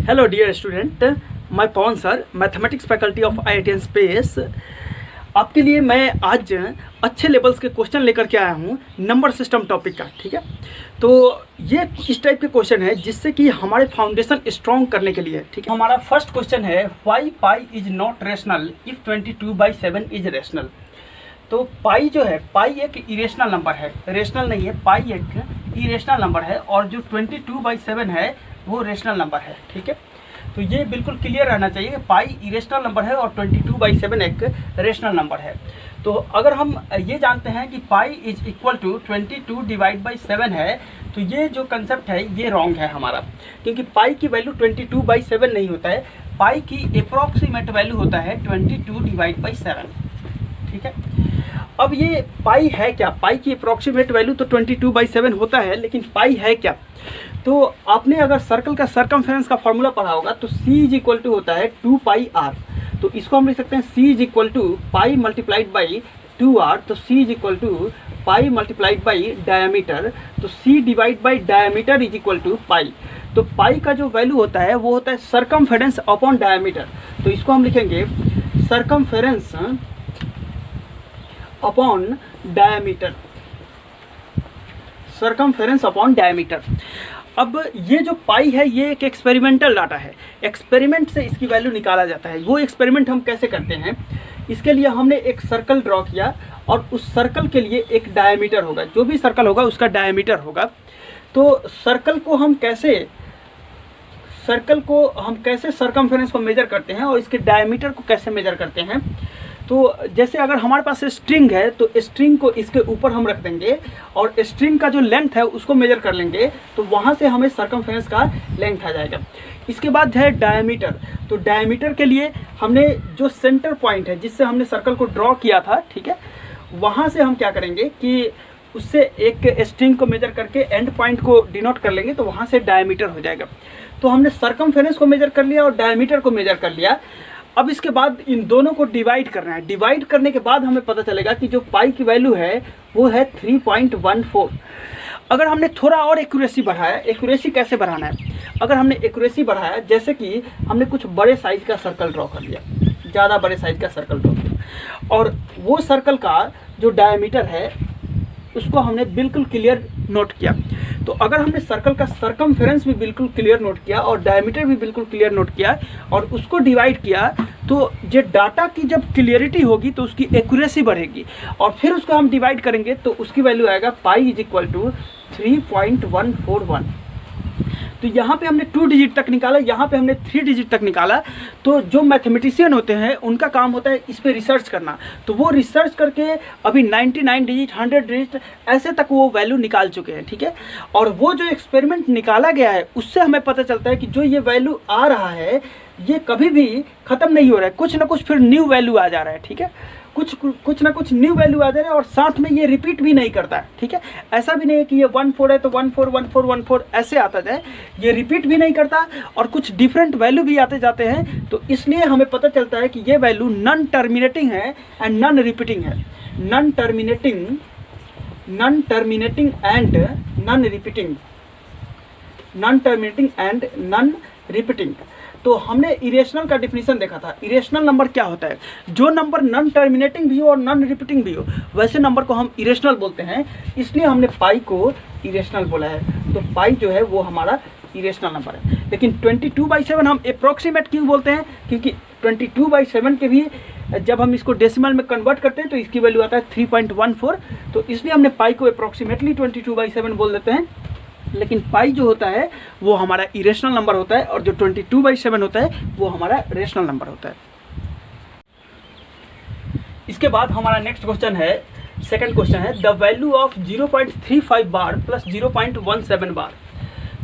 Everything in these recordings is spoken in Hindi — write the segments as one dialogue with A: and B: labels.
A: हेलो डियर स्टूडेंट, मैं Pavan sir, mathematics faculty of IIT space. आपके लिए मैं आज अच्छे लेवल्स के क्वेश्चन लेकर के आया हूँ नंबर सिस्टम टॉपिक का। ठीक है, तो ये इस टाइप के क्वेश्चन है जिससे कि हमारे फाउंडेशन स्ट्रॉन्ग करने के लिए। ठीक है, हमारा फर्स्ट क्वेश्चन है why pi is not rational if 22/7 is rational. तो पाई जो है, पाई एक इरेशनल नंबर है, रेशनल नहीं है। पाई एक इरेशनल नंबर है और जो 22/7 है वो रेशनल नंबर है। ठीक है, तो ये बिल्कुल क्लियर रहना चाहिए कि पाई इरेशनल नंबर है और 22/7 एक रेशनल नंबर है। तो अगर हम ये जानते हैं कि पाई इज इक्वल टू 22/7 है, तो ये जो कंसेप्ट है ये रॉन्ग है हमारा, क्योंकि पाई की वैल्यू 22/7 नहीं होता है। पाई की अप्रॉक्सीमेट वैल्यू होता है 22/7। ठीक है, अब ये पाई है क्या? पाई की अप्रॉक्सीमेट वैल्यू तो 22/7 होता है, लेकिन पाई है क्या? तो आपने अगर सर्कल का सरकमफेरेंस का फॉर्मूला पढ़ा होगा तो C इज इक्वल टू होता है 2πr। तो इसको हम लिख सकते हैं C is equal to pi multiplied by 2r। तो C is equal to pi multiplied by diameter. तो C divide by diameter is equal to pi. तो पाई का जो वैल्यू होता है वो होता है सरकमफेरेंस अपॉन डायमीटर। तो इसको हम लिखेंगे circumference upon diameter, circumference upon diameter. अब ये जो पाई है ये एक एक्सपेरिमेंटल डाटा है, एक्सपेरिमेंट से इसकी वैल्यू निकाला जाता है। वो एक्सपेरिमेंट हम कैसे करते हैं? इसके लिए हमने एक सर्कल ड्रॉ किया और उस सर्कल के लिए एक डायमीटर होगा, जो भी सर्कल होगा उसका डायमीटर होगा। तो सर्कल को हम कैसे सरकमफेरेंस को मेजर करते हैं और इसके डायमीटर को कैसे मेजर करते हैं? तो जैसे अगर हमारे पास स्ट्रिंग है तो स्ट्रिंग को इसके ऊपर हम रख देंगे और स्ट्रिंग का जो लेंथ है उसको मेजर कर लेंगे, तो वहाँ से हमें सरकमफेरेंस का लेंथ आ जाएगा। इसके बाद है डायमीटर। तो डायमीटर के लिए हमने जो सेंटर पॉइंट है जिससे हमने सर्कल को ड्रॉ किया था, ठीक है, वहाँ से हम क्या करेंगे कि उससे एक स्ट्रिंग को मेजर करके एंड पॉइंट को डिनोट कर लेंगे, तो वहाँ से डायमीटर हो जाएगा। तो हमने सरकमफेरेंस को मेजर कर लिया और डायमीटर को मेजर कर लिया। अब इसके बाद इन दोनों को डिवाइड करना है। डिवाइड करने के बाद हमें पता चलेगा कि जो पाई की वैल्यू है वो है 3.14। अगर हमने थोड़ा और एक्यूरेसी बढ़ाया, एक्यूरेसी कैसे बढ़ाना है? अगर हमने एक्यूरेसी बढ़ाया, जैसे कि हमने कुछ बड़े साइज का सर्कल ड्रॉ कर लिया, ज़्यादा बड़े साइज का सर्कल ड्रॉ किया और वो सर्कल का जो डायमीटर है उसको हमने बिल्कुल क्लियर नोट किया। तो अगर हमने सर्कल का सरकमफेरेंस भी बिल्कुल क्लियर नोट किया और डायमीटर भी बिल्कुल क्लियर नोट किया और उसको डिवाइड किया, तो ये डाटा की जब क्लियरिटी होगी तो उसकी एक्यूरेसी बढ़ेगी और फिर उसको हम डिवाइड करेंगे तो उसकी वैल्यू आएगा पाई इज इक्वल टू 3.141। तो यहाँ पे हमने 2 डिजिट तक निकाला, यहाँ पे हमने 3 डिजिट तक निकाला। तो जो मैथमेटिशियन होते हैं उनका काम होता है इस पे रिसर्च करना। तो वो रिसर्च करके अभी 99 डिजिट, 100 डिजिट ऐसे तक वो वैल्यू निकाल चुके हैं। ठीक है, और वो जो एक्सपेरिमेंट निकाला गया है उससे हमें पता चलता है कि जो ये वैल्यू आ रहा है ये कभी भी ख़त्म नहीं हो रहा है, कुछ ना कुछ फिर न्यू वैल्यू आ जा रहा है। ठीक है, कुछ ना कुछ न्यू वैल्यू आ जा रहा है और साथ में ये रिपीट भी नहीं करता है। ठीक है, ऐसा भी नहीं है कि ये 14 है तो 14 14 14 ऐसे आता जाए, ये रिपीट भी नहीं करता और कुछ डिफरेंट वैल्यू भी आते जाते हैं। तो इसलिए हमें पता चलता है कि ये वैल्यू नॉन टर्मिनेटिंग है एंड नॉन रिपीटिंग है। Non terminating and non repeating, non terminating and non repeating. तो हमने इरेशनल का डिफिनीशन देखा था। इरेशनल नंबर क्या होता है? जो नंबर नॉन टर्मिनेटिंग भी हो और नॉन रिपीटिंग भी हो, वैसे नंबर को हम इरेशनल बोलते हैं। इसलिए हमने पाई को इरेशनल बोला है। तो पाई जो है वो हमारा इरेशनल नंबर है। लेकिन 22/7 हम अप्रॉक्सीमेट क्यों बोलते हैं? क्योंकि 22/7 के भी जब हम इसको डेसिमल में कन्वर्ट करते हैं तो इसकी वैल्यू आता है 3.14। तो इसलिए हमने पाई को अप्रॉक्सीमेटली 22/7 बोल देते हैं। लेकिन पाई जो होता है वो हमारा इरेशनल नंबर होता है और जो 22/7 होता है वो हमारा रेशनल नंबर होता है। इसके बाद हमारा नेक्स्ट क्वेश्चन है, सेकंड क्वेश्चन है the value of 0.35 bar plus 0.17 बार।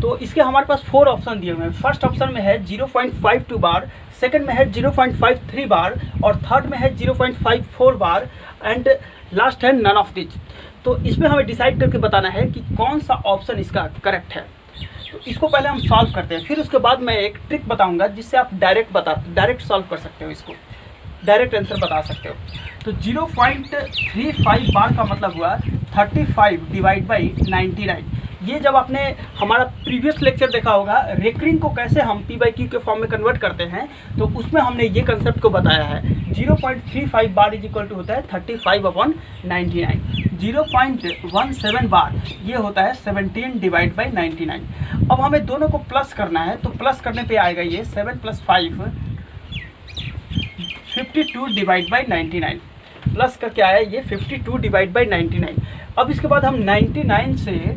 A: तो इसके हमारे पास 4 ऑप्शन दिए हुए हैं। फर्स्ट ऑप्शन में है 0.52 बार, सेकंड में है 0.53 बार और थर्ड में है 0.54 बार एंड लास्ट है नन ऑफ दिस। तो इसमें हमें डिसाइड करके बताना है कि कौन सा ऑप्शन इसका करेक्ट है। तो इसको पहले हम सॉल्व करते हैं, फिर उसके बाद मैं एक ट्रिक बताऊंगा जिससे आप डायरेक्ट सॉल्व कर सकते हो, इसको डायरेक्ट आंसर बता सकते हो। तो 0.35 बार का मतलब हुआ 35 डिवाइड बाई 99। ये जब आपने हमारा प्रीवियस लेक्चर देखा होगा रेकरिंग को कैसे हम P/Q के फॉर्म में कन्वर्ट करते हैं, तो उसमें हमने ये कंसेप्ट को बताया है। 0.35 बार इज इक्वल टू होता है 35/99, 0.17 बार ये होता है 17/99। अब हमें दोनों को प्लस करना है, तो प्लस करने पे आएगा ये 7 + 5 52/99, प्लस करके आया ये 52/99। अब इसके बाद हम 99 से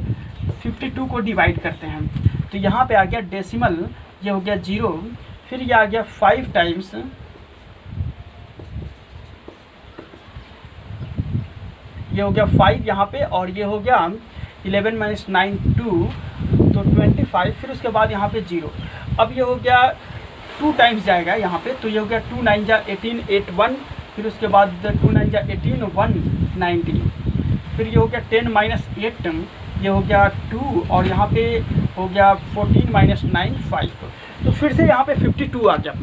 A: 52 को डिवाइड करते हैं, तो यहाँ पे आ गया डेसिमल, ये हो गया 0, फिर ये आ गया 5 टाइम्स, ये हो गया 5 यहाँ पे, और ये हो गया 11 - 9 2, तो 25, फिर उसके बाद यहाँ पे 0। अब ये हो गया 2 टाइम्स जाएगा यहाँ पे, तो ये हो गया 2 9 जा 18 8 1, फिर उसके बाद 2 9 जा 18 1 19, फिर ये हो गया 10 - 8, ये हो गया 2, और यहाँ पे हो गया 14 - 9 5, तो फिर से यहाँ पे 52 आ गया,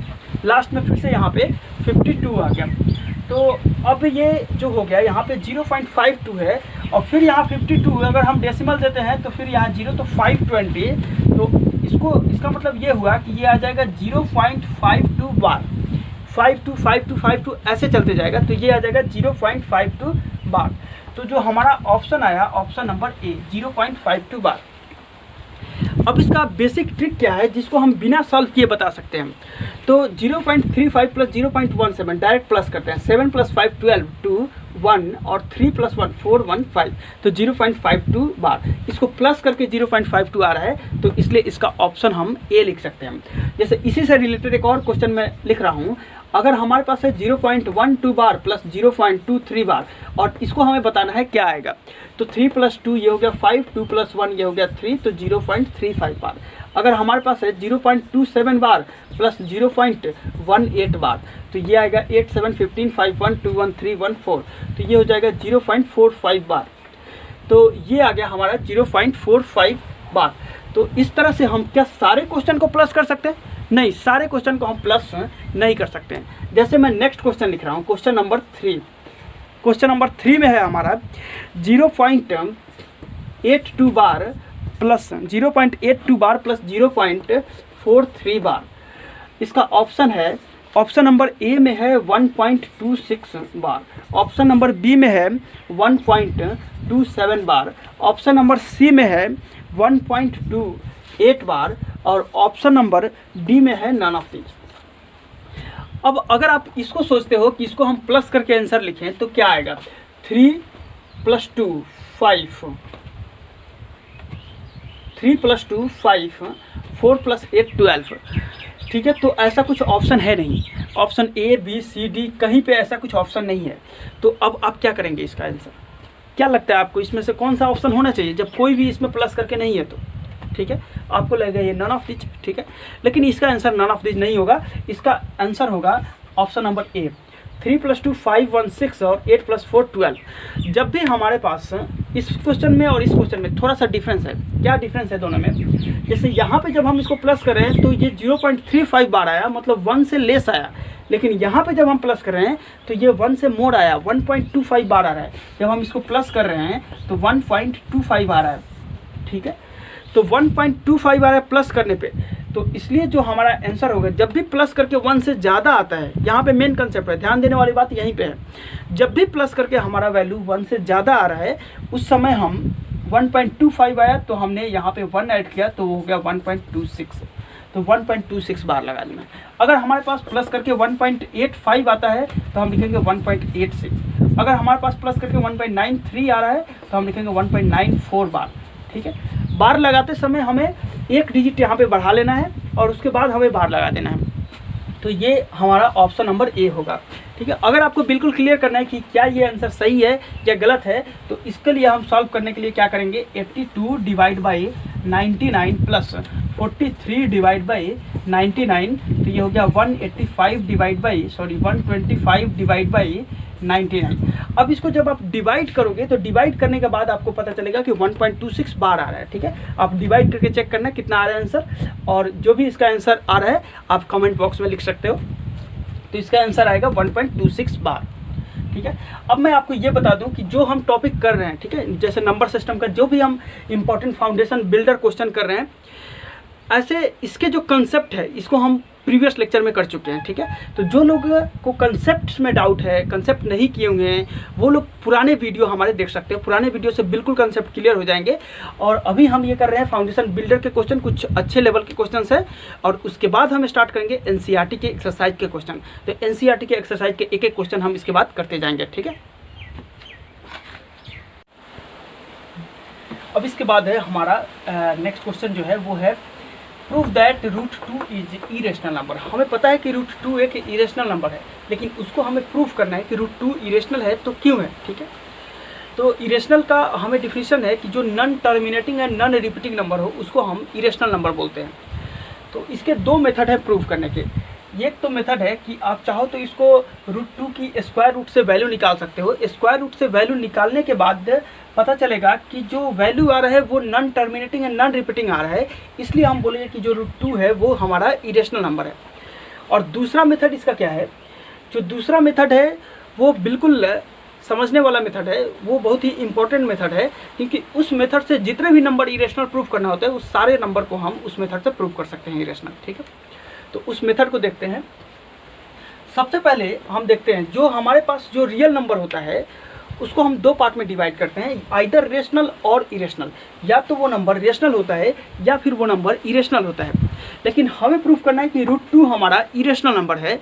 A: लास्ट में फिर से यहाँ पे 52 आ गया। तो अब ये जो हो गया यहाँ पे 0.52 है, और फिर यहाँ 52, अगर हम डेसिमल देते हैं तो फिर यहाँ 0 तो 520, तो इसका मतलब ये हुआ कि ये आ जाएगा 0.52 बार, 52 52 52 ऐसे चलते जाएगा, तो ये आ जाएगा 0.52 बार। तो जो हमारा ऑप्शन आया, ऑप्शन नंबर ए, 0.52 बार। अब इसका बेसिक ट्रिक क्या है जिसको हम बिना सॉल्व किए बता सकते हैं, तो 0.35 + 0.17 डायरेक्ट प्लस करते हैं, 7 + 5 12 2 1, और 3 + 1 4 1 5, तो 0.52 बार। इसको प्लस करके 0.52 आ रहा है, तो इसलिए इसका ऑप्शन हम ए लिख सकते हैं। जैसे इसी से रिलेटेड एक और क्वेश्चन मैं लिख रहा हूँ, अगर हमारे पास है 0.12 बार प्लस 0.23 बार, और इसको हमें बताना है क्या आएगा, तो 3 + 2 ये हो गया 5, 2 + 1 ये हो गया 3, तो 0.35 बार। अगर हमारे पास है 0.27 बार प्लस 0.18 बार, तो ये आएगा 8 7 15 5 1 2 1 3 1 4, तो ये हो जाएगा 0.45 बार। तो ये आ गया हमारा 0.45 बार। तो इस तरह से हम क्या सारे क्वेश्चन को प्लस कर सकते हैं? नहीं, सारे क्वेश्चन को हम प्लस नहीं कर सकते हैं। जैसे मैं नेक्स्ट क्वेश्चन लिख रहा हूँ, क्वेश्चन नंबर 3। क्वेश्चन नंबर 3 में है हमारा 0.82 बार प्लस 0.82 बार प्लस 0.43 बार। इसका ऑप्शन है, ऑप्शन नंबर ए में है 1.26 बार, ऑप्शन नंबर बी में है 1.27 बार, ऑप्शन नंबर सी में है 1.28 बार, और ऑप्शन नंबर डी में है नन ऑफ दिस। अब अगर आप इसको सोचते हो कि इसको हम प्लस करके आंसर लिखें तो क्या आएगा, 3 + 2 5, 3 + 2 5, 4 + 8 12, ठीक है। तो ऐसा कुछ ऑप्शन है नहीं, option A B C D कहीं पे ऐसा कुछ ऑप्शन नहीं है। तो अब आप क्या करेंगे इसका आंसर? क्या लगता है आपको इसमें से कौन सा ऑप्शन होना चाहिए जब कोई भी इसमें प्लस करके नहीं है? तो ठीक है, आपको लगेगा ये नन ऑफ दिस, ठीक है, लेकिन इसका आंसर नन ऑफ दिस नहीं होगा। इसका आंसर होगा ऑप्शन नंबर ए, 3 + 2 5 1 6 और 8 + 4 12। जब भी हमारे पास इस क्वेश्चन में और इस क्वेश्चन में थोड़ा सा डिफरेंस है। क्या डिफरेंस है दोनों में? जैसे यहाँ पे जब हम इसको प्लस कर रहे हैं तो ये 0.35 बार आया, मतलब 1 से लेस आया, लेकिन यहाँ पे जब हम प्लस कर रहे हैं तो ये 1 से मोर आया, 1.25 बार आ रहा है। जब हम इसको प्लस कर रहे हैं तो 1.25 आ रहा है, ठीक है। तो 1.25 आ रहा है प्लस करने पे, तो इसलिए जो हमारा आंसर होगा, जब भी प्लस करके 1 से ज़्यादा आता है, यहाँ पे मेन कंसेप्ट है, ध्यान देने वाली बात यहीं पे है। जब भी प्लस करके हमारा वैल्यू 1 से ज़्यादा आ रहा है, उस समय हम 1.25 आया तो हमने यहाँ पे 1 ऐड किया तो हो गया 1.26, तो 1.26 बार लगा लेना। अगर हमारे पास प्लस करके 1.85 आता है तो हम लिखेंगे 1.86। अगर हमारे पास प्लस करके 1.93 आ रहा है तो हम लिखेंगे 1.94 बार, ठीक है। बार लगाते समय हमें एक डिजिट यहाँ पे बढ़ा लेना है और उसके बाद हमें बार लगा देना है। तो ये हमारा ऑप्शन नंबर ए होगा, ठीक है। अगर आपको बिल्कुल क्लियर करना है कि क्या ये आंसर सही है या गलत है, तो इसके लिए हम सॉल्व करने के लिए क्या करेंगे, 82 divide by 99 plus 43 divide by 99, तो ये हो गया 125 डिवाइड बाई 99। अब इसको जब आप डिवाइड करोगे तो डिवाइड करने के बाद आपको पता चलेगा कि 1.26 बार आ रहा है, ठीक है। आप डिवाइड करके चेक करना कितना आ रहा है आंसर, और जो भी इसका आंसर आ रहा है आप कमेंट बॉक्स में लिख सकते हो। तो इसका आंसर आएगा 1.26 बार, ठीक ठीक है। अब मैं आपको ये बता दूं कि जो हम टॉपिक कर रहे हैं, ठीक है, जैसे नंबर सिस्टम का जो भी हम इम्पोर्टेंट फाउंडेशन बिल्डर क्वेश्चन कर रहे हैं, ऐसे इसके जो कंसेप्ट है इसको हम प्रीवियस लेक्चर में कर चुके हैं, ठीक है। तो जो लोग को कंसेप्ट में डाउट है, कंसेप्ट नहीं किए हुए हैं, वो लोग पुराने वीडियो हमारे देख सकते हैं। पुराने वीडियो से बिल्कुल कंसेप्ट क्लियर हो जाएंगे। और अभी हम ये कर रहे हैं फाउंडेशन बिल्डर के क्वेश्चन, कुछ अच्छे लेवल के क्वेश्चन है, और उसके बाद हम स्टार्ट करेंगे एनसीईआरटी के एक्सरसाइज के क्वेश्चन। तो एनसीईआरटी के एक्सरसाइज के एक एक क्वेश्चन हम इसके बाद करते जाएंगे, ठीक है। अब इसके बाद है हमारा नेक्स्ट क्वेश्चन जो है वो है prove that root 2 is irrational number. हमें पता है कि रूट 2 एक इरेशनल नंबर है, लेकिन उसको हमें प्रूव करना है कि रूट 2 इरेशनल है तो क्यों है, ठीक है। तो इरेशनल का हमें डिफिनीशन है कि जो non terminating and non repeating number हो उसको हम इरेशनल नंबर बोलते हैं। तो इसके दो मेथड है प्रूव करने के। एक तो मेथड है कि आप चाहो तो इसको रूट 2 की स्क्वायर रूट से वैल्यू निकाल सकते हो। स्क्वायर रूट से वैल्यू निकालने के बाद पता चलेगा कि जो वैल्यू आ रहा है वो non terminating and non repeating आ रहा है, इसलिए हम बोलेंगे कि जो रूट 2 है वो हमारा इरेशनल नंबर है। और दूसरा मेथड इसका क्या है, जो दूसरा मेथड है वो बिल्कुल समझने वाला मेथड है, वो बहुत ही इंपॉर्टेंट मेथड है, क्योंकि उस मेथड से जितने भी नंबर इरेशनल प्रूव करना होता है उस सारे नंबर को हम उस मेथड से प्रूव कर सकते हैं इरेशनल, ठीक है। तो उस मेथड को देखते हैं। सबसे पहले हम देखते हैं जो हमारे पास जो रियल नंबर होता है उसको हम दो पार्ट में डिवाइड करते हैं, आइदर रेशनल और इरेशनल। या तो वो नंबर रेशनल होता है या फिर वो नंबर इरेशनल होता है। लेकिन हमें प्रूफ करना है कि रूट 2 हमारा इरेशनल नंबर है।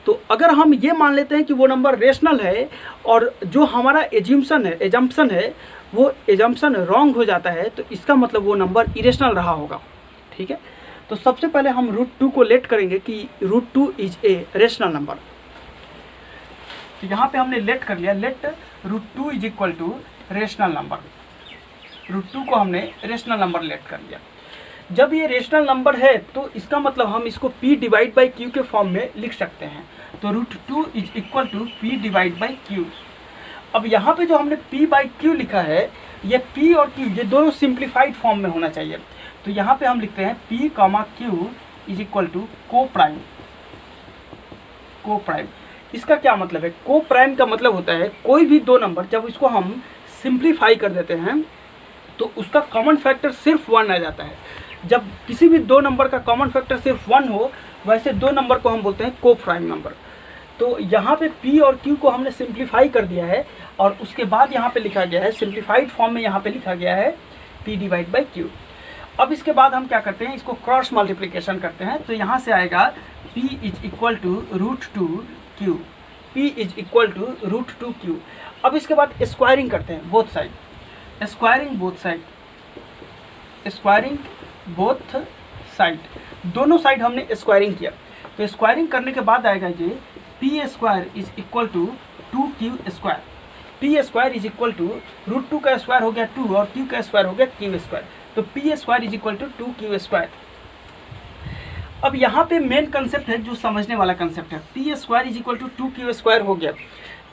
A: तो अगर हम ये मान लेते हैं कि वो नंबर रेशनल है और जो हमारा एजम्पशन है वो एजम्पशन रॉन्ग हो जाता है, तो इसका मतलब वो नंबर इरेशनल रहा होगा, ठीक है। तो सबसे पहले हम रूट 2 को लेट करेंगे कि root 2 is a rational number. तो यहाँ पे हमने लेट कर लिया, let root 2 is equal to rational number. Root 2 को हमने रेशनल नंबर लेट कर लिया। जब ये रेशनल नंबर है तो इसका मतलब हम इसको p डिवाइड बाई q के फॉर्म में लिख सकते हैं। तो root 2 is equal to p divide by q। अब यहाँ पे जो हमने p बाई q लिखा है, ये p और q ये दोनों सिंप्लीफाइड फॉर्म में होना चाहिए। तो यहाँ पे हम लिखते हैं p, q is equal to coprime. इसका क्या मतलब है? को प्राइम का मतलब होता है कोई भी दो नंबर जब इसको हम सिंप्लीफाई कर देते हैं तो उसका कॉमन फैक्टर सिर्फ 1 आ जाता है। जब किसी भी दो नंबर का कॉमन फैक्टर सिर्फ 1 हो, वैसे दो नंबर को हम बोलते हैं को प्राइम नंबर। तो यहाँ पे p और q को हमने सिंप्लीफाई कर दिया है और उसके बाद यहाँ पे लिखा गया है सिंप्लीफाइड फॉर्म में, यहाँ पे लिखा गया है p डिवाइड बाई q। अब इसके बाद हम क्या करते हैं, इसको क्रॉस मल्टीप्लिकेशन करते हैं। तो यहाँ से आएगा p is equal to root 2 q, p is equal to root 2 q। अब इसके बाद स्क्वायरिंग करते हैं both side, squaring both side, दोनों साइड हमने स्क्वायरिंग किया। तो स्क्वायरिंग करने के बाद आएगा ये p square is equal to 2q square. p square is equal to root 2 का स्क्वायर हो गया 2 और q का स्क्वायर हो गया q स्क्वायर। तो p square is equal to 2q square. अब यहाँ पे मेन कंसेप्ट है जो समझने वाला कंसेप्ट है, p square is equal to 2q square हो गया।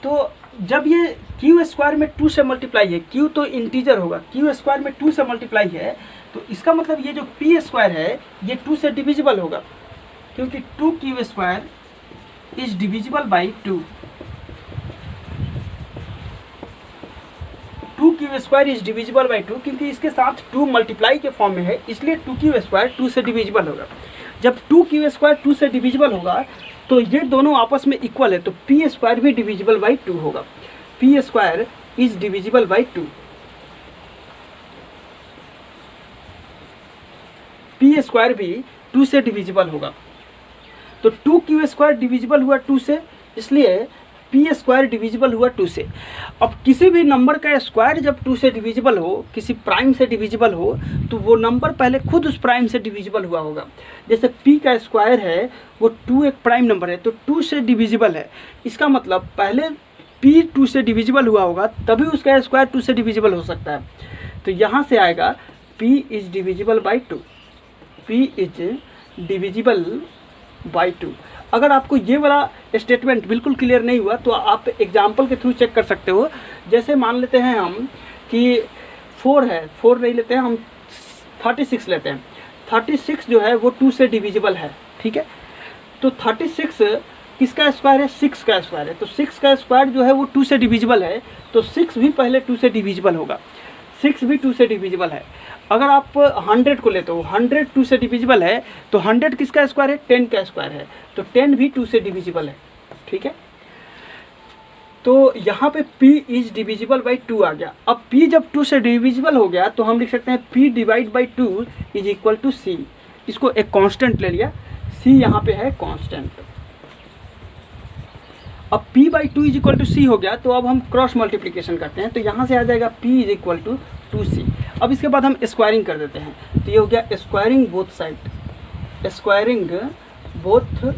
A: तो जब ये q स्क्वायर में 2 से मल्टीप्लाई है, q तो इंटीजर होगा, q स्क्वायर में 2 से मल्टीप्लाई है, तो इसका मतलब ये जो p स्क्वायर है ये 2 से डिविजिबल होगा, क्योंकि 2q square is divisible by 2। 2q square is divisible by 2 क्योंकि इसके साथ 2 मल्टीप्लाई के फॉर्म में है, इसलिए 2q स्क्वायर 2 से डिविजिबल होगा। जब 2q स्क्वायर 2 से डिविजिबल होगा तो ये दोनों आपस में इक्वल है, तो p स्क्वायर भी डिविजिबल बाई 2 होगा। p square is divisible by 2, p square भी 2 से डिविजिबल होगा। तो 2q स्क्वायर डिविजिबल हुआ 2 से, इसलिए p स्क्वायर डिविजिबल हुआ 2 से। अब किसी भी नंबर का स्क्वायर जब 2 से डिविजिबल हो, किसी प्राइम से डिविजिबल हो, तो वो नंबर पहले खुद उस प्राइम से डिविजिबल हुआ होगा। जैसे p का स्क्वायर है वो 2 एक प्राइम नंबर है, तो 2 से डिविजिबल है, इसका मतलब पहले p 2 से डिविजिबल हुआ होगा तभी उसका स्क्वायर 2 से डिविजिबल हो सकता है। तो यहाँ से आएगा p is divisible by 2, p is divisible by 2। अगर आपको ये वाला स्टेटमेंट बिल्कुल क्लियर नहीं हुआ तो आप एग्जाम्पल के थ्रू चेक कर सकते हो। जैसे मान लेते हैं हम कि 4 है, 4 नहीं लेते हैं हम, 36 लेते हैं। 36 जो है वो 2 से डिविजिबल है, ठीक है। तो 36 किसका स्क्वायर है, 6 का स्क्वायर है। तो 6 का स्क्वायर जो है वो 2 से डिविजिबल है, तो 6 भी पहले 2 से डिविजिबल होगा, 6 भी 2 से डिविजिबल है। अगर आप 100 को लेते हो, 100 2 से डिविजिबल है, तो 100 किसका स्क्वायर है, 10 का स्क्वायर है, तो 10 भी 2 से डिविजिबल है, ठीक है। तो यहाँ पे p इज डिविजिबल बाई 2 आ गया। अब p जब 2 से डिविजिबल हो गया तो हम लिख सकते हैं p divide by 2 is equal to c। इसको एक कांस्टेंट ले लिया, c यहाँ पे है कांस्टेंट। अब p by 2 is equal to c हो गया, तो अब हम क्रॉस मल्टीप्लिकेशन करते हैं, तो यहाँ से आ जाएगा p is equal to 2c। अब इसके बाद हम स्क्वायरिंग कर देते हैं, तो ये हो गया squaring both side, squaring both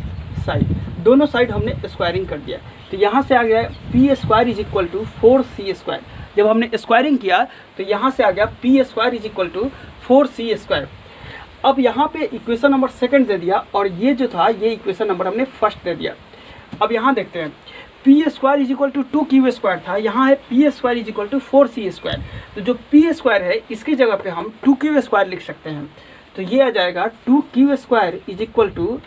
A: side, दोनों साइड हमने स्क्वायरिंग कर दिया। तो यहाँ से आ गया p square is equal to 4c square. जब हमने स्क्वायरिंग किया तो यहाँ से आ गया p square is equal to 4c square. अब यहाँ पे इक्वेशन नंबर सेकंड दे दिया और ये जो था ये इक्वेशन नंबर हमने फर्स्ट दे दिया। अब यहाँ देखते हैं p square is equal to 2q square था, यहाँ है p square is equal to 4c square. तो जो पी स्क्वायर है इसकी जगह पे हम 2q स्क्वायर लिख सकते हैं, तो ये आ जाएगा 2q square is equal to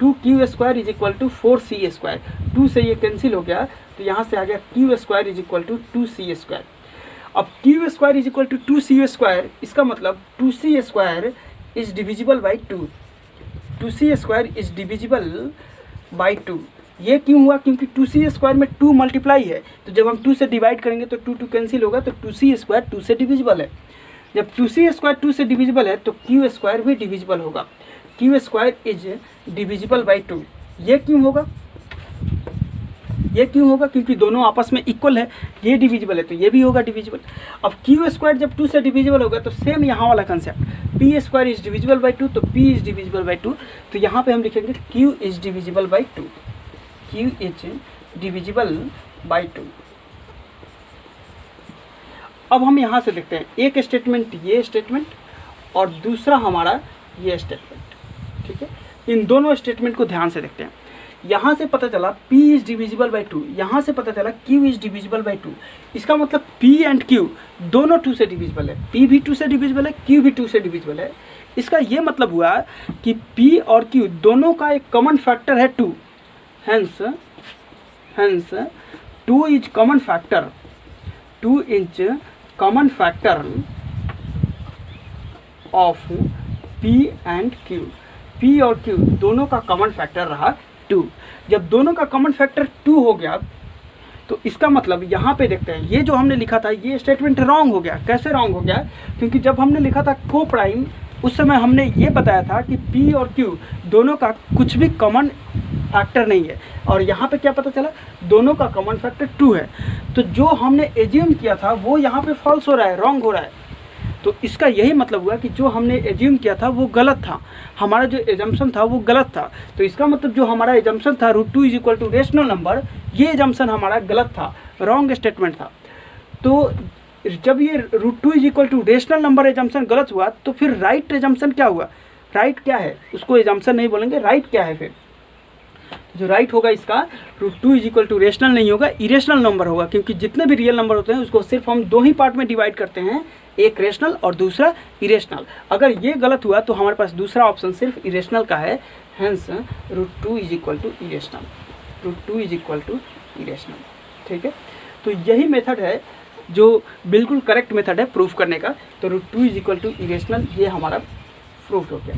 A: 2q square is equal to 4c square. 2 से ये कैंसिल हो गया, तो यहाँ से आ गया q square is equal to 2c square. अब q square is equal to 2c square, इसका मतलब 2c square is divisible by 2, 2c square is divisible by 2। ये क्यों हुआ, क्योंकि 2c स्क्वायर में 2 मल्टीप्लाई है, तो जब हम 2 से डिवाइड करेंगे तो 2 कैंसिल होगा, तो 2c स्क्वायर 2 से डिविजिबल है। जब 2c स्क्वायर 2 से डिविजिबल है तो q स्क्वायर भी डिविजिबल होगा, q square is divisible by 2। ये क्यों होगा, ये क्यों होगा, क्योंकि दोनों आपस में इक्वल है, ये डिविजिबल है तो ये भी होगा डिविजिबल। अब q स्क्वायर जब 2 से डिविजिबल होगा तो सेम यहाँ वाला concept, p square is divisible by 2, तो p इज डिविजिबल बाई 2, तो यहाँ पे हम लिखेंगे q is divisible by 2, q is divisible by 2। अब हम यहाँ से देखते हैं एक स्टेटमेंट ये स्टेटमेंट और दूसरा हमारा ये स्टेटमेंट, ठीक है। इन दोनों स्टेटमेंट को ध्यान से देखते हैं। यहाँ से पता चला p इज डिविजिबल बाई 2, यहाँ से पता चला q इज डिविजिबल बाई 2। इसका मतलब p एंड q दोनों 2 से डिविजिबल है, p भी 2 से डिविजिबल है, q भी 2 से डिविजिबल है। इसका ये मतलब हुआ कि p और q दोनों का एक कॉमन फैक्टर है 2, hence 2 is common factor, 2 is common factor of p and q। p और q दोनों का कॉमन फैक्टर रहा 2। जब दोनों का कॉमन फैक्टर 2 हो गया तो इसका मतलब यहाँ पे देखते हैं ये जो हमने लिखा था ये स्टेटमेंट रॉन्ग हो गया। कैसे रॉन्ग हो गया, क्योंकि जब हमने लिखा था को प्राइम उस समय हमने ये बताया था कि p और q दोनों का कुछ भी कॉमन फैक्टर नहीं है, और यहाँ पे क्या पता चला दोनों का कॉमन फैक्टर 2 है। तो जो हमने एज्यूम किया था वो यहाँ पे फॉल्स हो रहा है, रॉन्ग हो रहा है। तो इसका यही मतलब हुआ कि जो हमने एज्यूम किया था वो गलत था, हमारा जो एजम्पशन था वो गलत था। तो इसका मतलब जो हमारा एजम्पशन था √2 is equal to rational number, ये एजम्पशन हमारा गलत था, रॉन्ग स्टेटमेंट था। तो जब ये √2 is equal to rational number assumption गलत हुआ तो फिर राइट एजम्पशन क्या हुआ, राइट क्या है, उसको एजम्पशन नहीं बोलेंगे, राइट क्या है। फिर जो राइट होगा इसका √2 इज इक्वल टू रेशनल नहीं होगा, इरेशनल नंबर होगा, क्योंकि जितने भी रियल नंबर होते हैं उसको सिर्फ हम 2 ही पार्ट में डिवाइड करते हैं, एक रेशनल और दूसरा इरेशनल। अगर ये गलत हुआ तो हमारे पास दूसरा ऑप्शन सिर्फ इरेशनल का है, hence √2 is equal to irrational, √2 is equal to irrational, ठीक है। तो यही मेथड है जो बिल्कुल करेक्ट मेथड है प्रूफ करने का। तो √2 इज इक्वल टू इरेशनल ये हमारा प्रूफ हो गया।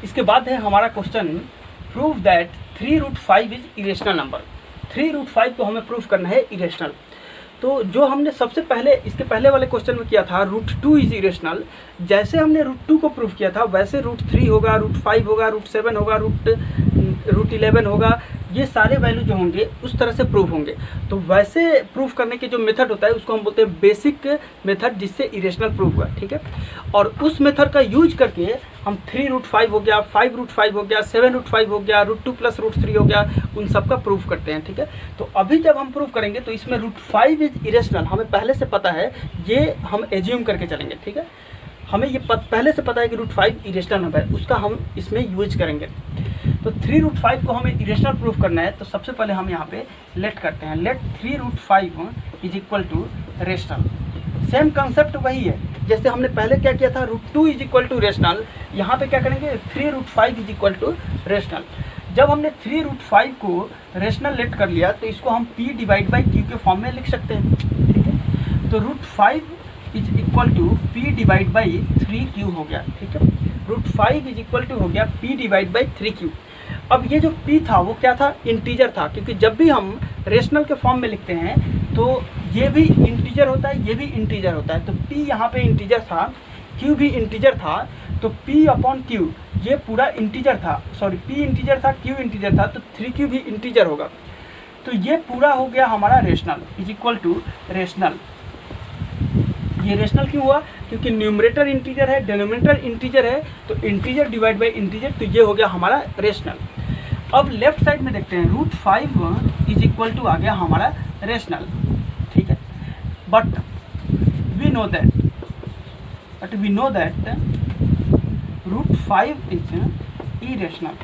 A: इसके बाद है हमारा question prove that 3√5 is irrational number. 3√5 को हमें प्रूफ करना है इरेशनल। तो जो हमने सबसे पहले इसके पहले वाले क्वेश्चन में किया था √2 इज इरेशनल, जैसे हमने √2 को प्रूफ किया था वैसे √3 होगा, √5 होगा, √7 होगा, √11 होगा, ये सारे वैल्यू जो होंगे उस तरह से प्रूफ होंगे। तो वैसे प्रूफ करने के जो मेथड होता है उसको हम बोलते हैं बेसिक मेथड, जिससे इरेशनल प्रूफ हुआ, ठीक है। और उस मेथड का यूज करके हम 3√5 हो गया, 5√5 हो गया, 7√5 हो गया, √2 + √3 हो गया, उन सब का प्रूफ करते हैं, ठीक है। तो अभी जब हम प्रूफ करेंगे तो इसमें √5 इज इरेशनल हमें पहले से पता है, ये हम एज्यूम करके चलेंगे, ठीक है। हमें ये पहले से पता है कि √5 इरेशनल नंबर है, उसका हम इसमें यूज करेंगे। तो 3√5 को हमें इरेशनल प्रूफ करना है, तो सबसे पहले हम यहाँ पे लेट करते हैं, let 3√5 is equal to rational. Same concept वही है, जैसे हमने पहले क्या किया था, √2 इज इक्वल टू रेशनल, यहाँ पे क्या करेंगे 3√5 इज इक्वल टू रेशनल। जब हमने 3√5 को रेशनल लेट कर लिया तो इसको हम p डिवाइड बाई q के फॉर्म में लिख सकते हैं, ठीक है। तो √5 is equal to p divide by 3q हो गया, ठीक है। √5 इज इक्वल टू हो गया p डिवाइड बाई 3q। अब ये जो p था वो क्या था, इंटीजर था, क्योंकि जब भी हम रेशनल के फॉर्म में लिखते हैं तो ये भी इंटीजर होता है, ये भी इंटीजर होता है। तो p यहाँ पे इंटीजर था, q भी इंटीजर था, तो p अपॉन q ये पूरा इंटीजर था, सॉरी p इंटीजर था, q इंटीजर था, तो 3q भी इंटीजर होगा। तो ये पूरा हो गया हमारा rational is equal to rational. ये रेशनल क्यों हुआ, क्योंकि न्यूमरेटर इंटीजर है, डिनोमिनेटर इंटीजर है, तो इंटीजर डिवाइड बाई इंटीजर, तो ये हो गया हमारा रेशनल। अब लेफ्ट साइड में देखते हैं, √5 इज इक्वल टू आ गया हमारा रेशनल, ठीक है। But we know that √5 is irrational.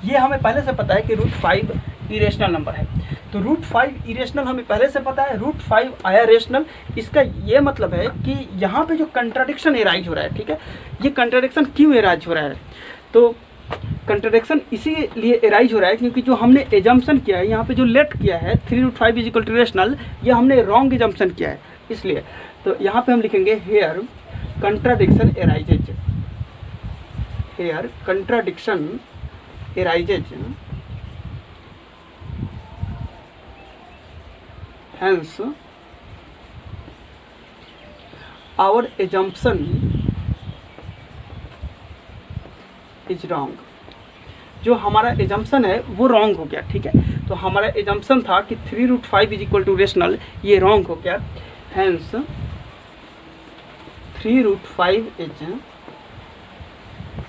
A: ये हमें पहले से पता है कि √5 इरेशनल नंबर है, तो √5 इरेशनल हमें पहले से पता है, √5 आया रेशनल। इसका ये मतलब है कि यहाँ पे जो कंट्राडिक्शन एराइज हो रहा है, ठीक है, ये कंट्राडिक्शन क्यों एराइज हो रहा है, तो कंट्राडिक्शन इसीलिए एराइज हो रहा है क्योंकि जो हमने एजम्पशन किया है, यहाँ पे जो लेट किया है 3√5 इज इक्वल टू रेशनल, ये हमने रॉन्ग एजम्पशन किया है, इसलिए। तो यहाँ पे हम लिखेंगे here contradiction arises, here contradiction arises, hence our assumption is wrong। जो हमारा एजम्पशन है वो रॉन्ग हो गया, ठीक है। तो हमारा एजम्पशन था कि 3√5 इज इक्वल टू रेशनल, ये रॉन्ग हो गया, hence 3√5 is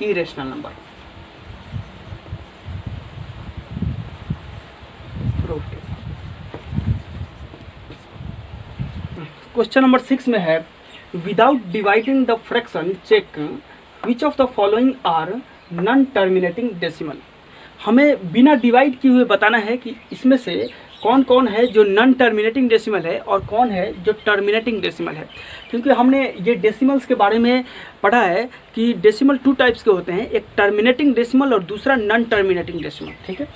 A: irrational number. Question number 6 में है, without dividing the fraction check which of the following are non terminating decimal. हमें बिना डिवाइड किए हुए बताना है कि इसमें से कौन कौन है जो नॉन टर्मिनेटिंग डेसिमल है और कौन है जो टर्मिनेटिंग डेसिमल है। क्योंकि हमने ये डेसिमल्स के बारे में पढ़ा है कि डेसिमल 2 टाइप्स के होते हैं, एक टर्मिनेटिंग डेसिमल और दूसरा नॉन टर्मिनेटिंग डेसिमल, ठीक है।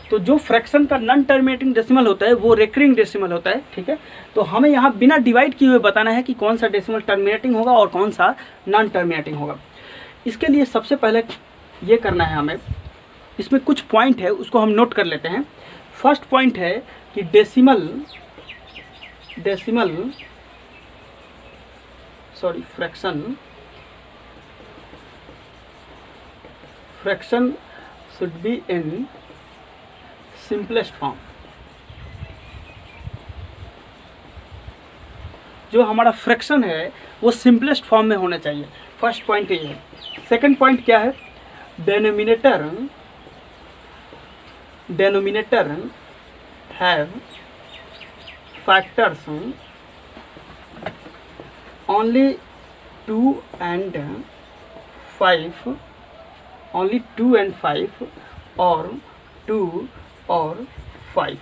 A: तो जो फ्रैक्शन का नॉन टर्मिनेटिंग डेसिमल होता है वो रिकरिंग डेसिमल होता है, ठीक है। तो हमें यहाँ बिना डिवाइड किए हुए बताना है कि कौन सा डेसिमल टर्मिनेटिंग होगा और कौन सा नॉन टर्मिनेटिंग होगा। इसके लिए सबसे पहले ये करना है हमें, इसमें कुछ पॉइंट है उसको हम नोट कर लेते हैं। फर्स्ट पॉइंट है कि fraction should be in simplest form. जो हमारा फ्रैक्शन है वो सिंपलेस्ट फॉर्म में होना चाहिए, फर्स्ट पॉइंट ये है। सेकंड पॉइंट क्या है, denominator have factors only 2 and 5 और 2 और 5।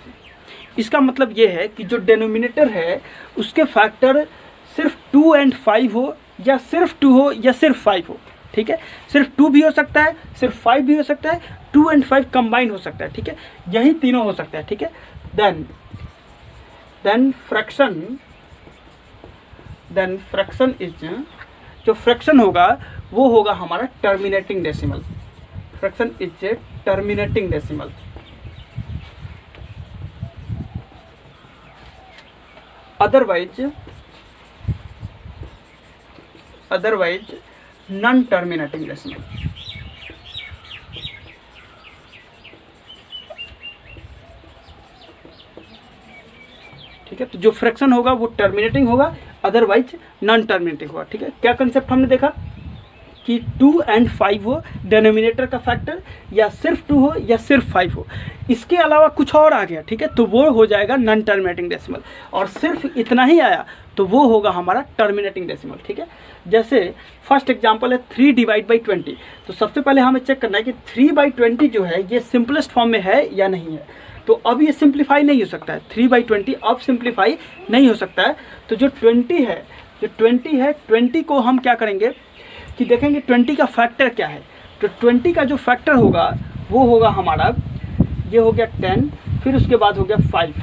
A: इसका मतलब ये है कि जो डेनोमिनेटर है उसके फैक्टर सिर्फ 2 and 5 हो, या सिर्फ 2 हो या सिर्फ 5 हो, ठीक है। सिर्फ 2 भी हो सकता है, सिर्फ 5 भी हो सकता है, 2 and 5 कंबाइन हो सकता है, ठीक है। यही तीनों हो सकता है, ठीक है। देन फ्रैक्शन इज, जो फ्रैक्शन होगा वो होगा हमारा terminating decimal. Fraction is a terminating decimal. otherwise non terminating decimal. ठीक है, तो जो फ्रैक्शन होगा वो टर्मिनेटिंग होगा, अदरवाइज नॉन टर्मिनेटिंग होगा, ठीक है। क्या कंसेप्ट हमने देखा कि 2 and 5 हो डेनोमिनेटर का फैक्टर, या सिर्फ 2 हो या सिर्फ 5 हो, इसके अलावा कुछ और आ गया, ठीक है, तो वो हो जाएगा नॉन टर्मिनेटिंग डेसिमल। और सिर्फ इतना ही आया तो वो होगा हमारा टर्मिनेटिंग डेसिमल, ठीक है। जैसे फर्स्ट एग्जांपल है 3/20। तो सबसे पहले हमें चेक करना है कि 3/20 जो है ये सिंपलेस्ट फॉर्म में है या नहीं है। तो अब ये सिंप्लीफाई नहीं हो सकता है, 3/20 अब सिंप्लीफाई नहीं हो सकता है। तो जो 20 है जो 20 है 20 को हम क्या करेंगे कि देखेंगे 20 का फैक्टर क्या है। तो 20 का जो फैक्टर होगा वो होगा हमारा, ये हो गया 10, फिर उसके बाद हो गया 5,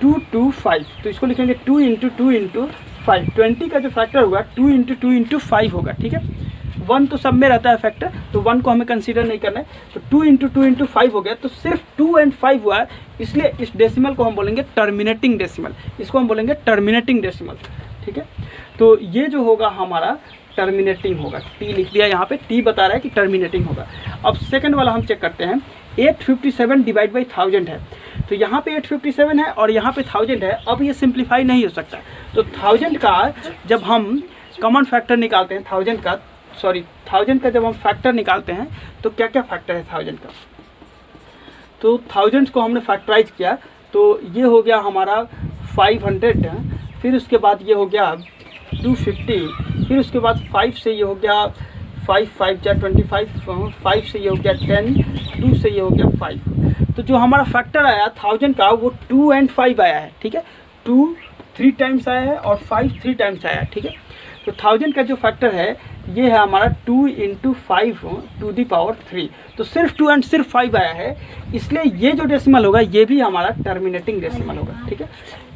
A: 2 2 5, तो इसको लिखेंगे 2 × 2 × 5। 20 का जो फैक्टर होगा 2 × 2 × 5 होगा, ठीक है। 1 तो सब में रहता है फैक्टर, तो 1 को हमें कंसीडर नहीं करना है। तो 2 × 2 × 5 हो गया, तो सिर्फ 2 और 5 हुआ है, इसलिए इस डेसिमल को हम बोलेंगे टर्मिनेटिंग डेसिमल, इसको हम बोलेंगे टर्मिनेटिंग डेसिमल, ठीक है। तो ये जो होगा हमारा टर्मिनेटिंग होगा, टी लिख दिया यहाँ पे, टी बता रहा है कि टर्मिनेटिंग होगा। अब सेकंड वाला हम चेक करते हैं, 857 डिवाइड बाई 1000 है, तो यहाँ पे 857 है और यहाँ पे 1000 है। अब ये सिंप्लीफाई नहीं हो सकता, तो 1000 का जब हम कॉमन फैक्टर निकालते हैं, 1000 का जब हम फैक्टर निकालते हैं तो क्या क्या फैक्टर है 1000 का। तो 1000 को हमने फैक्टराइज किया, तो ये हो गया हमारा 500, फिर उसके बाद ये हो गया 250, फिर उसके बाद 5 से ये हो गया 5 5 जा 25, 5 से ये हो गया 10, 2 से ये हो गया 5। तो जो हमारा फैक्टर आया 1000 का वो 2 और 5 आया है, ठीक है। 2 3 टाइम्स आया है और 5 3 टाइम्स आया है, ठीक है। तो 1000 का जो फैक्टर है ये है हमारा 2 × 5 टू दी पावर 3, तो सिर्फ 2 और सिर्फ 5 आया है, इसलिए ये जो डेसिमल होगा ये भी हमारा टर्मिनेटिंग डेसिमल होगा, ठीक है।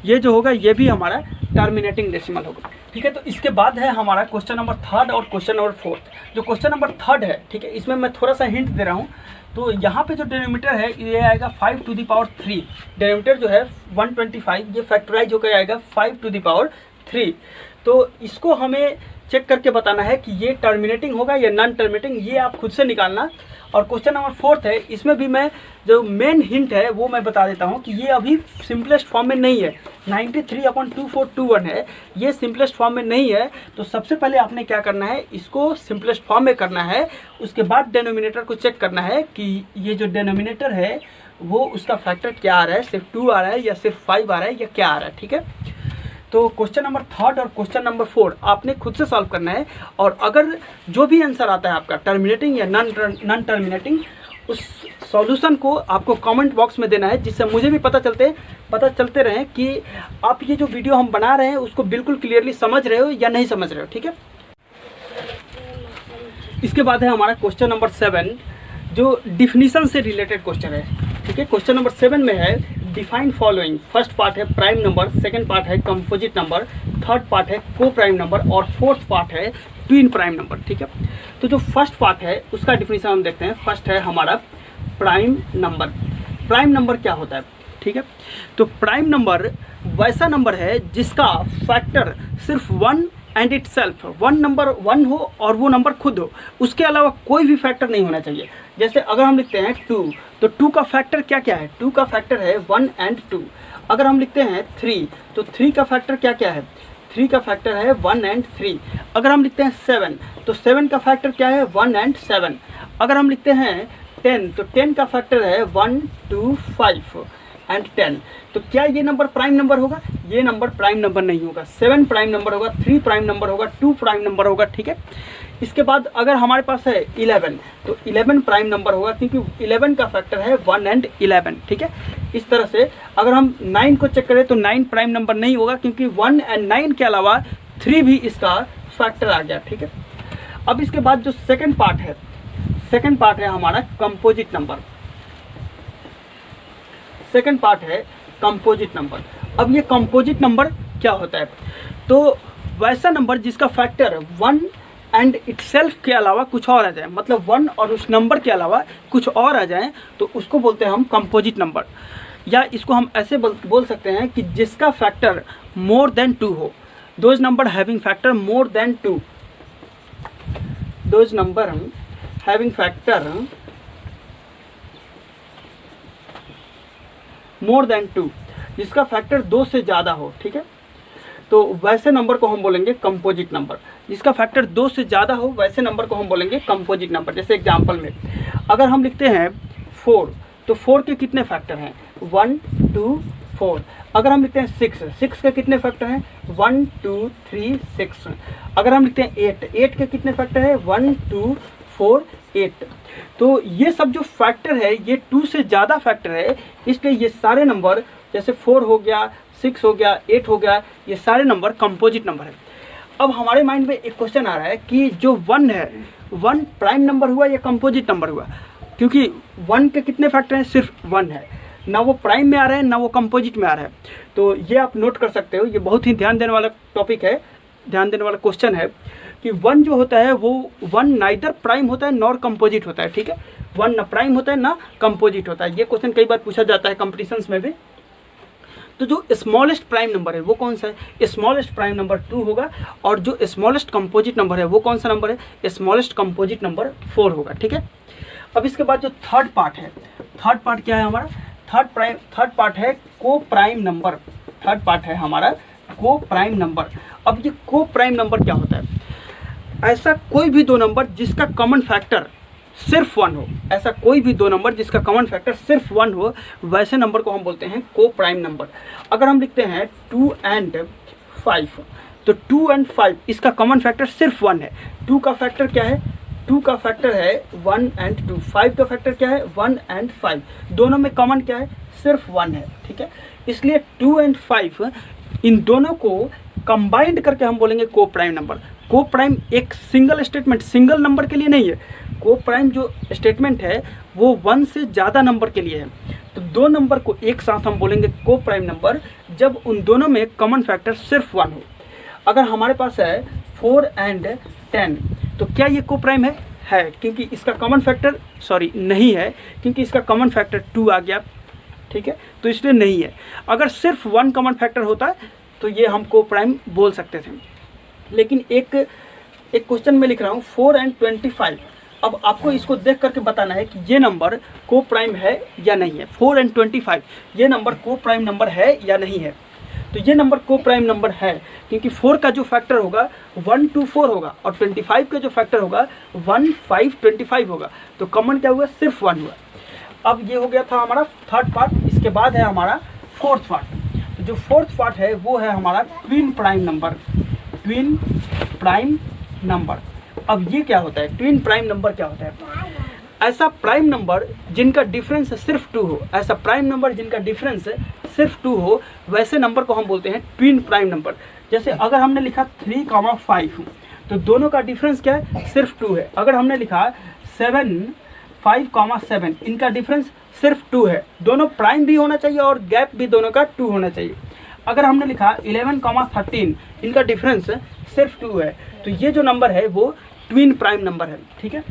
A: ये जो होगा ये भी हमारा टर्मिनेटिंग डेसिमल होगा, ठीक है। तो इसके बाद है हमारा क्वेश्चन नंबर 3 और क्वेश्चन नंबर 4। जो क्वेश्चन नंबर 3 है, ठीक है, इसमें मैं थोड़ा सा हिंट दे रहा हूँ। तो यहाँ पे जो डिनोमिनेटर है ये आएगा 5 टू दी पावर 3, डिनोमिनेटर जो है 125, ये फैक्टराइज होकर आएगा 5 टू दी पावर 3। तो इसको हमें चेक करके बताना है कि ये टर्मिनेटिंग होगा या नॉन टर्मिनेटिंग, ये आप खुद से निकालना। और क्वेश्चन नंबर 4 है, इसमें भी मैं जो मेन हिंट है वो मैं बता देता हूँ कि ये अभी सिंपलेस्ट फॉर्म में नहीं है, 93/2421 है, ये सिंपलेस्ट फॉर्म में नहीं है। तो सबसे पहले आपने क्या करना है, इसको सिंपलेस्ट फॉर्म में करना है, उसके बाद डेनोमिनेटर को चेक करना है कि ये जो डेनोमिनेटर है वो उसका फैक्टर क्या आ रहा है, सिर्फ 2 आ रहा है या सिर्फ 5 आ रहा है या क्या आ रहा है, ठीक है। तो क्वेश्चन नंबर 3 और क्वेश्चन नंबर 4 आपने खुद से सॉल्व करना है, और अगर जो भी आंसर आता है आपका टर्मिनेटिंग या नॉन टर्मिनेटिंग, उस सॉल्यूशन को आपको कमेंट बॉक्स में देना है, जिससे मुझे भी पता चलते रहे कि आप ये जो वीडियो हम बना रहे हैं उसको बिल्कुल क्लियरली समझ रहे हो या नहीं समझ रहे हो, ठीक है। इसके बाद है हमारा क्वेश्चन नंबर 7, जो डिफिनीशन से रिलेटेड क्वेश्चन है, ठीक है। क्वेश्चन नंबर 7 में है डिफाइन फॉलोइंग। फर्स्ट पार्ट है प्राइम नंबर, सेकंड पार्ट है कंपोजिट नंबर, थर्ड पार्ट है को प्राइम नंबर और फोर्थ पार्ट है ट्विन प्राइम नंबर, ठीक है। तो जो फर्स्ट पार्ट है उसका डिफिनीशन हम देखते हैं। फर्स्ट है हमारा प्राइम नंबर। प्राइम नंबर क्या होता है, ठीक है। तो प्राइम नंबर वैसा नंबर है जिसका फैक्टर सिर्फ 1 एंड इट सेल्फ, 1 नंबर 1 हो और वो नंबर खुद हो, उसके अलावा कोई भी फैक्टर नहीं होना चाहिए। जैसे अगर हम लिखते हैं 2, तो 2 का फैक्टर क्या क्या है, 2 का फैक्टर है 1 एंड 2। अगर हम लिखते हैं 3, तो 3 का फैक्टर क्या क्या है, 3 का फैक्टर है 1 एंड 3। अगर हम लिखते हैं 7, तो 7 का फैक्टर क्या है, 1 एंड 7। अगर हम लिखते हैं 10, तो 10 का फैक्टर है 1 2 5 एंड 10। तो क्या ये नंबर प्राइम नंबर होगा, ये नंबर प्राइम नंबर नहीं होगा। 7 प्राइम नंबर होगा, 3 प्राइम नंबर होगा, 2 प्राइम नंबर होगा, ठीक है। इसके बाद अगर हमारे पास है 11, तो 11 प्राइम नंबर होगा, क्योंकि 11 का फैक्टर है 1 एंड 11, ठीक है। इस तरह से अगर हम 9 को चेक करें तो 9 प्राइम नंबर नहीं होगा, क्योंकि 1 एंड 9 के अलावा 3 भी इसका फैक्टर आ गया, ठीक है। अब इसके बाद जो सेकंड पार्ट है हमारा कंपोजिट नंबर। सेकंड पार्ट है कंपोजिट नंबर। अब ये कंपोजिट नंबर क्या होता है, तो वैसा नंबर जिसका फैक्टर 1 एंड इटसेल्फ के अलावा कुछ और आ जाए, मतलब 1 और उस नंबर के अलावा कुछ और आ जाए, तो उसको बोलते हैं हम कंपोजिट नंबर। या इसको हम ऐसे बोल सकते हैं कि जिसका फैक्टर मोर देन 2 हो, those number having factor more than 2, those number having factor more than 2, जिसका फैक्टर 2 से ज़्यादा हो, ठीक है। तो वैसे नंबर को हम बोलेंगे कंपोजिट नंबर। जिसका फैक्टर 2 से ज़्यादा हो वैसे नंबर को हम बोलेंगे कंपोजिट नंबर। जैसे एग्जांपल में अगर हम लिखते हैं 4, तो 4 के कितने फैक्टर हैं, 1 2 4। अगर हम लिखते हैं 6 के कितने फैक्टर हैं, 1 2 3 6। अगर हम लिखते हैं 8 के कितने फैक्टर हैं, 1 2 4 8। तो ये सब जो फैक्टर है ये 2 से ज़्यादा फैक्टर है, इसलिए ये सारे नंबर जैसे 4 हो गया, 6 हो गया, 8 हो गया, ये सारे नंबर कंपोजिट नंबर है। अब हमारे माइंड में एक क्वेश्चन आ रहा है कि जो 1 है, 1 प्राइम नंबर हुआ या कंपोजिट नंबर हुआ? क्योंकि 1 के कितने फैक्टर हैं? सिर्फ 1 है, ना वो प्राइम में आ रहा है ना वो कंपोजिट में आ रहा है। तो ये आप नोट कर सकते हो, ये बहुत ही ध्यान देने वाला टॉपिक है, ध्यान देने वाला क्वेश्चन है कि 1 जो होता है वो 1 नाइदर प्राइम होता है नॉर कंपोजिट होता है, ठीक है। 1 ना प्राइम होता है ना कंपोजिट होता है। ये क्वेश्चन कई बार पूछा जाता है कॉम्पिटिशन्स में भी। तो जो स्मॉलेस्ट प्राइम नंबर है वो कौन सा है? स्मॉलेस्ट प्राइम नंबर 2 होगा, और जो स्मॉलेस्ट कंपोजिट नंबर है वो कौन सा नंबर है? स्मॉलेस्ट कंपोजिट नंबर 4 होगा, ठीक है। अब इसके बाद जो थर्ड पार्ट है, थर्ड पार्ट क्या है हमारा? थर्ड पार्ट है को प्राइम नंबर। थर्ड पार्ट है हमारा को प्राइम नंबर। अब ये को प्राइम नंबर क्या होता है? ऐसा कोई भी दो नंबर जिसका कॉमन फैक्टर सिर्फ 1 हो, ऐसा कोई भी दो नंबर जिसका कॉमन फैक्टर सिर्फ 1 हो, वैसे नंबर को हम बोलते हैं को प्राइम नंबर। अगर हम लिखते हैं 2 and 5, तो 2 and 5 इसका कॉमन फैक्टर सिर्फ 1 है। 2 का फैक्टर क्या है? 2 का फैक्टर है 1 and 2। 5 का फैक्टर क्या है? 1 and 5। दोनों में कॉमन क्या है? सिर्फ 1 है, ठीक है। इसलिए 2 and 5 इन दोनों को कंबाइंड करके हम बोलेंगे को प्राइम नंबर। को प्राइम एक सिंगल स्टेटमेंट, सिंगल नंबर के लिए नहीं है। को प्राइम जो स्टेटमेंट है वो 1 से ज़्यादा नंबर के लिए है। तो दो नंबर को एक साथ हम बोलेंगे को प्राइम नंबर जब उन दोनों में कॉमन फैक्टर सिर्फ 1 हो। अगर हमारे पास है 4 and 10, तो क्या ये को प्राइम है? है, क्योंकि इसका कॉमन फैक्टर नहीं है, क्योंकि इसका कॉमन फैक्टर 2 आ गया, ठीक है, तो इसलिए नहीं है। अगर सिर्फ 1 कॉमन फैक्टर होता है तो ये हम को प्राइम बोल सकते थे। लेकिन एक क्वेश्चन में लिख रहा हूँ 4 and 25। अब आपको इसको देख करके बताना है कि ये नंबर को प्राइम है या नहीं है। 4 and 25 ये नंबर को प्राइम नंबर है या नहीं है? तो ये नंबर को प्राइम नंबर है, क्योंकि 4 का जो फैक्टर होगा 1 to 4 होगा, और 25 का जो फैक्टर होगा 1 5 25 होगा। तो कॉमन क्या हुआ? सिर्फ 1 हुआ। अब ये हो गया था हमारा थर्ड पार्ट। इसके बाद है हमारा फोर्थ पार्ट। तो जो फोर्थ पार्ट है वो है हमारा twin prime number. Twin prime number, अब ये क्या होता है? ट्विन प्राइम नंबर क्या होता है? ऐसा प्राइम नंबर जिनका डिफरेंस सिर्फ 2 हो, ऐसा प्राइम नंबर जिनका डिफरेंस सिर्फ 2 हो, वैसे नंबर को हम बोलते हैं ट्विन प्राइम नंबर। जैसे अगर हमने लिखा 3,5 तो दोनों का डिफरेंस क्या है? सिर्फ 2 है। अगर हमने लिखा 5,7 इनका डिफरेंस सिर्फ 2 है। दोनों प्राइम भी होना चाहिए और गैप भी दोनों का 2 होना चाहिए। अगर हमने लिखा 11,13 इनका डिफरेंस सिर्फ 2 है, तो ये जो नंबर है वो ट्विन प्राइम नंबर है, ठीक है।